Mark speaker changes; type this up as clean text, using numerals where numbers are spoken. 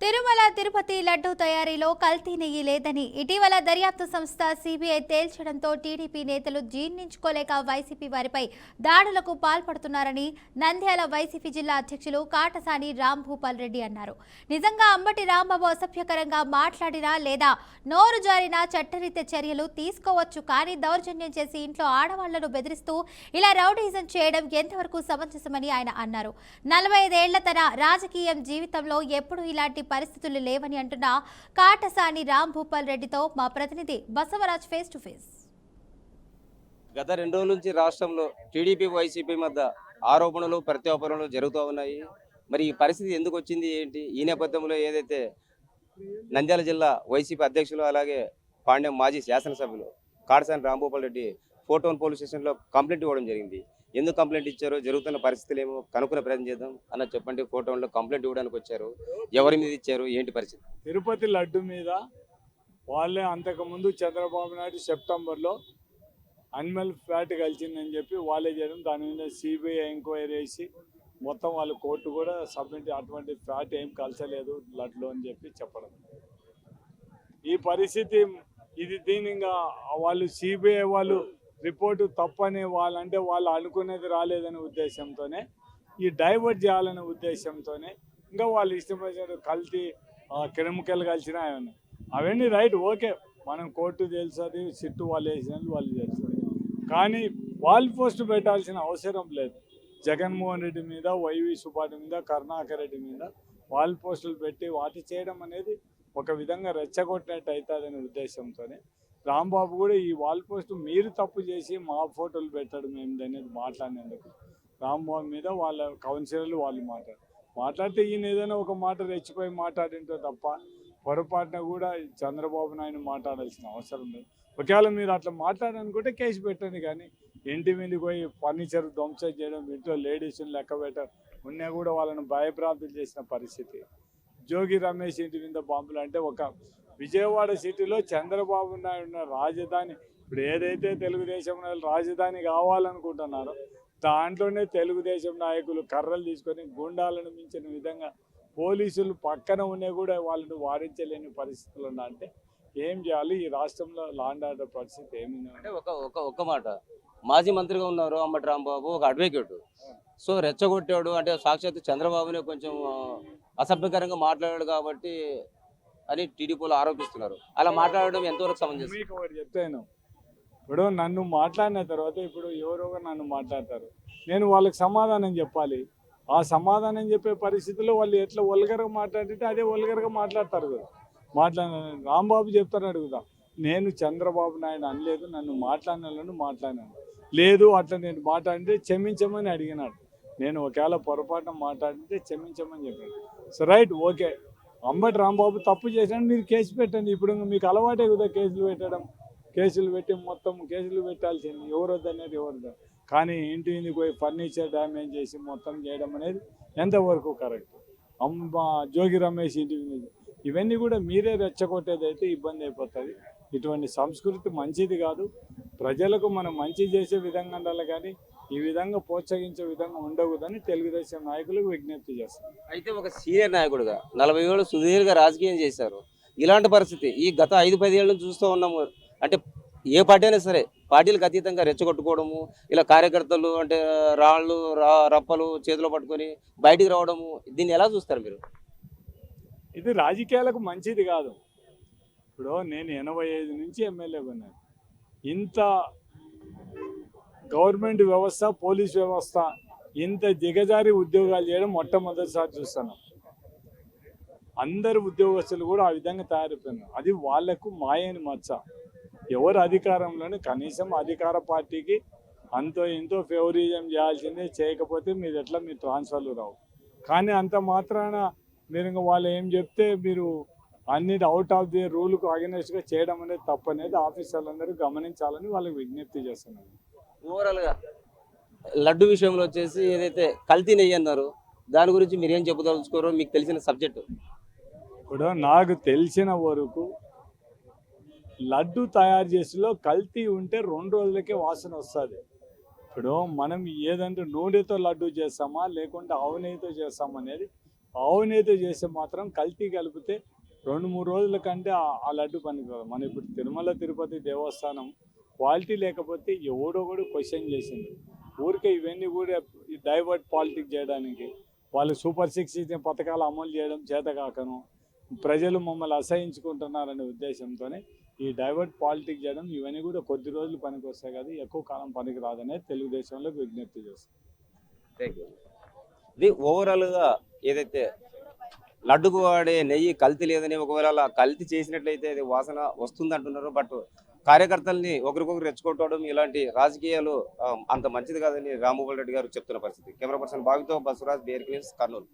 Speaker 1: తిరుమల తిరుపతి లడ్డూ తయారీలో కల్తీ నెయ్యి లేదని ఇటీవల దర్యాప్తు సంస్థ సిబిఐ తేల్చడంతో టీడీపీ నేతలు జీర్ణించుకోలేక వైసీపీ వారిపై దాడులకు పాల్పడుతున్నారని నంద్యాల వైసీపీ జిల్లా అధ్యక్షులు కాటసాని రాంభూపాల్ రెడ్డి అన్నారు. నిజంగా అంబటి రాంబాబు అసభ్యకరంగా మాట్లాడినా లేదా నోరు జారినా చట్టరీత్యా చర్యలు తీసుకోవచ్చు, కానీ దౌర్జన్యం చేసి ఇంట్లో ఆడవాళ్లను బెదిరిస్తూ ఇలా రౌడీజం చేయడం ఎంతవరకు సమంజసమని ఆయన అన్నారు. 45 ఏళ్ల తన రాజకీయ జీవితంలో ఎప్పుడు ఇలాంటి పరిస్థితులు లేవని అంటున్న కాటసాని రాంభూపాల్ రెడ్డితో మా ప్రతినిధి బసవరాజ్ ఫేస్ టు ఫేస్.
Speaker 2: గత 2 రోజుల నుంచి రాష్ట్రంలో టీడీపీ వైసీపీ మధ్య ఆరోపణలు ప్రత్యారోపణలు జరుగుతూ ఉన్నాయి. మరి ఈ పరిస్థితి ఎందుకు వచ్చింది ఏంటి? ఈ నేపథ్యంలో ఏదైతే నంద్యాల జిల్లా వైసీపీ అధ్యక్షులు అలాగే పాండ్యం మాజీ శాసనసభ్యులు కాటసాని రాంభూపాల్ రెడ్డి 4 టౌన్ పోలీస్ స్టేషన్లో కంప్లైంట్ ఇవ్వడం జరిగింది. ఎందుకు కంప్లైంట్ ఇచ్చారో, జరుగుతున్న పరిస్థితులు ఏమో కనుక్కునే ప్రయత్నం చేద్దాం. అన్న చెప్పండి, 4 టౌన్లో కంప్లైంట్ ఇవ్వడానికి వచ్చారు, ఎవరి మీద ఇచ్చారు, ఏంటి పరిస్థితి?
Speaker 3: తిరుపతి లడ్డు మీద వాళ్ళే అంతకుముందు చంద్రబాబు నాయుడు సెప్టెంబర్లో అనిమల్ ఫ్యాట్ కలిసిందని చెప్పి వాళ్ళే చేయడం, దాని మీద సిబిఐ ఎంక్వైరీ చేసి మొత్తం వాళ్ళు కోర్టు కూడా సబ్మిట్, అటువంటి ఫ్యాట్ ఏం కలిసలేదు లడ్లో అని చెప్పి చెప్పడం. ఈ పరిస్థితి దీనిగా వాళ్ళు సిబిఐ వాళ్ళు రిపోర్టు తప్పని వాళ్ళంటే వాళ్ళు అనుకునేది రాలేదనే ఉద్దేశంతోనే, ఈ డైవర్ట్ చేయాలనే ఉద్దేశంతోనే ఇంకా వాళ్ళు ఇష్టపడిన కల్తీ కెమికల్ కలిసినా అవన్నీ రైట్, ఓకే, మనం కోర్టు తెలుస్తుంది, సిట్టు వాళ్ళు వేసినది వాళ్ళు తెలుస్తుంది, కానీ వాల్ పోస్ట్ పెట్టాల్సిన అవసరం లేదు. జగన్మోహన్ రెడ్డి మీద, వైవి సుబ్బారెడ్డి మీద, కరుణాకర్ రెడ్డి మీద వాల్ పోస్టులు పెట్టి వాటి చేయడం అనేది ఒక విధంగా రెచ్చగొట్టినట్టు అవుతుందనే ఉద్దేశంతోనే రాంబాబు కూడా ఈ వాల్ పోస్ట్ మీరు తప్పు చేసి మా ఫోటోలు పెట్టడం ఏంటనేది మాట్లాడినందుకు రాంబాబు మీద వాళ్ళ కౌన్సిలర్లు వాళ్ళు మాట్లాడితే ఈయన ఏదైనా ఒక మాట రెచ్చిపోయి మాట్లాడింటో తప్ప పొరపాటున కూడా చంద్రబాబు నాయుడు మాట్లాడాల్సిన అవసరం లేదు. ఒకవేళ మీరు అట్లా మాట్లాడాలనుకుంటే కేసు పెట్టండి, కానీ ఇంటి మీదకి పోయి ఫర్నిచర్ ధ్వంసం చేయడం, ఇంట్లో లేడీస్ని లెక్క పెట్టడం ఉన్నా కూడా వాళ్ళని భయభ్రాంతులు చేసిన పరిస్థితి. జోగి రమేష్ ఇంటి మీద బాంబులు అంటే ఒక విజయవాడ సిటీలో చంద్రబాబు నాయుడు రాజధాని, ఇప్పుడు ఏదైతే తెలుగుదేశం రాజధాని కావాలనుకుంటున్నారో దాంట్లోనే తెలుగుదేశం నాయకులు కర్రలు తీసుకొని గుండాలను మించిన విధంగా పోలీసులు పక్కన ఉన్నా కూడా వాళ్ళని వారించలేని పరిస్థితులు ఉన్నా అంటే ఏం చేయాలి? ఈ రాష్ట్రంలో లాండ్ ఆర్డర్ పరిస్థితి ఏమైనా
Speaker 2: అంటే ఒక మాట, మాజీ మంత్రిగా ఉన్నారు అంబటి రాంబాబు, ఒక అడ్వకేట్. సో రెచ్చగొట్టాడు అంటే సాక్షాత్ చంద్రబాబునే కొంచెం అసభ్యకరంగా మాట్లాడాడు కాబట్టి అని టీడీపీలో ఆరోపిస్తున్నారు. అలా మాట్లాడడం ఎంతవరకు సమంజసం?
Speaker 3: మీకు ఒకటి చెప్తాను, ఇప్పుడు నన్ను మాట్లాడిన తర్వాత ఇప్పుడు ఎవరో నన్ను మాట్లాడతారు, నేను వాళ్ళకి సమాధానం చెప్పాలి. ఆ సమాధానం చెప్పే పరిస్థితుల్లో వాళ్ళు ఎట్లా ఒల్గరగా మాట్లాడితే అదే ఒల్గరగా మాట్లాడతారు కదా. రాంబాబు చెప్తాను అడుగుదా, నేను చంద్రబాబు నాయుడు అనలేదు, నన్ను మాట్లాడినాను లేదు, అట్లా నేను మాట్లాడితే క్షమించమని అడిగినాడు. నేను ఒకవేళ పొరపాటున మాట్లాడితే క్షమించమని చెప్పాను. So right, okay, Ambati Rambabu తప్పు చేశాను, మీరు కేసు పెట్టండి. ఇప్పుడు మీకు అలవాటే కదా కేసులు పెట్టడం, కేసులు పెట్టి మొత్తం కేసులు పెట్టాల్సింది, ఎవరొద్దనేది ఎవరిదో. కానీ ఇంటి ఇంటికి పోయి ఫర్నిచర్ డ్యామేజ్ చేసి మొత్తం చేయడం అనేది ఎంతవరకు కరెక్ట్? జోగి రమేష్ ఇంటి మీద ఇవన్నీ కూడా మీరే రెచ్చగొట్టేదైతే ఇబ్బంది అయిపోతుంది. ఇటువంటి సంస్కృతి మంచిది కాదు. ప్రజలకు మనం మంచి చేసే విధంగా ఉండాలి, కానీ ఈ విధంగా ప్రోత్సహించే విధంగా ఉండకూడదని తెలుగుదేశం నాయకులకు విజ్ఞప్తి చేస్తారు.
Speaker 2: అయితే ఒక సీనియర్ నాయకుడుగా 40 ఏళ్ళు సుదీర్ఘ రాజకీయం చేశారు. ఇలాంటి పరిస్థితి ఈ గత 5-10 ఏళ్ళ నుంచి చూస్తూ ఉన్నాము. అంటే ఏ పార్టీ అయినా సరే పార్టీలకు అతీతంగా రెచ్చగొట్టుకోవడము, ఇలా కార్యకర్తలు అంటే రాళ్ళు రప్పలు చేతిలో పట్టుకొని బయటికి రావడము, దీన్ని ఎలా చూస్తారు మీరు?
Speaker 3: ఇది రాజకీయాలకు మంచిది కాదు. ఇప్పుడు నేను 85 నుంచి ఎమ్మెల్యేగా ఉన్నాను. ఇంత గవర్నమెంట్ వ్యవస్థ, పోలీస్ వ్యవస్థ ఇంత దిగజారి ఉద్యోగాలు చేయడం మొట్టమొదటిసారి చూస్తున్నాం. అందరు ఉద్యోగస్తులు కూడా ఆ విధంగా తయారైపోయినారు. అది వాళ్లకు మాయని మచ్చ. ఎవరు అధికారంలోనే కనీసం అధికార పార్టీకి అంతో ఇంతో ఫేవరిజం చేయాల్సిందే, చేయకపోతే మీరు ఎట్లా మీ ట్రాన్స్ఫర్లు రావు. కానీ అంత మాత్రాన మీరు ఇంకా వాళ్ళు ఏం చెప్తే మీరు అన్నిటి అవుట్ ఆఫ్ ది రూల్కు అగెనెస్ట్గా చేయడం అనేది తప్పనేది ఆఫీసర్లందరూ గమనించాలని వాళ్ళకి విజ్ఞప్తి చేస్తున్నాను.
Speaker 2: ఓవరాల్గా లడ్డు విషయంలో వచ్చేసి ఏదైతే కల్తీ నెయ్యి అన్నారు, దాని గురించి మీరు ఏం చెప్పదలుచుకోరో మీకు తెలిసిన సబ్జెక్టు?
Speaker 3: ఇప్పుడు నాకు తెలిసిన వరకు లడ్డు తయారు చేసేలో కల్తీ ఉంటే 2 రోజులకే వాసన వస్తుంది. ఇప్పుడు మనం ఏదంటే నూనెతో లడ్డు చేస్తామా లేకుంటే ఆవు నెయ్యితో చేస్తామా అనేది అవినీతి చేస్తే మాత్రం కల్తీ కలిపితే 2-3 రోజుల కంటే ఆ లడ్డు పనికిరాదు. మన ఇప్పుడు తిరుమల తిరుపతి దేవస్థానం క్వాలిటీ లేకపోతే ఎవడో కూడా క్వశ్చన్ చేసింది. ఊరికే ఇవన్నీ కూడా డైవర్ట్ పాలిటిక్స్ చేయడానికి, వాళ్ళు సూపర్ 6 పథకాలు అమలు చేయడం చేతకాకను ప్రజలు మమ్మల్ని అసహించుకుంటున్నారనే ఉద్దేశంతోనే ఈ డైవర్ట్ పాలిటిక్స్ చేయడం, ఇవన్నీ కూడా కొద్ది రోజులు పనికి వస్తాయి కదా, ఎక్కువ కాలం పనికి రాదనే తెలుగుదేశంలో విజ్ఞప్తి చేస్తాం.
Speaker 2: Thank you. ఇది ఓవరాల్గా ఏదైతే లడ్డుకు వాడే నెయ్యి కల్తీ లేదని, ఒకవేళ అలా కల్తీ చేసినట్లయితే అది వాసన వస్తుంది అంటున్నారు. బట్ కార్యకర్తల్ని ఒకరికొకరు రెచ్చుకోవడం ఇలాంటి రాజకీయాలు అంత మంచిది కాదని రామ్మోహన్ రెడ్డి గారు చెప్తున్న పరిస్థితి. కెమెరా పర్సన్ బాబుతో బసవరాజ్, BRK న్యూస్, కర్నూలు.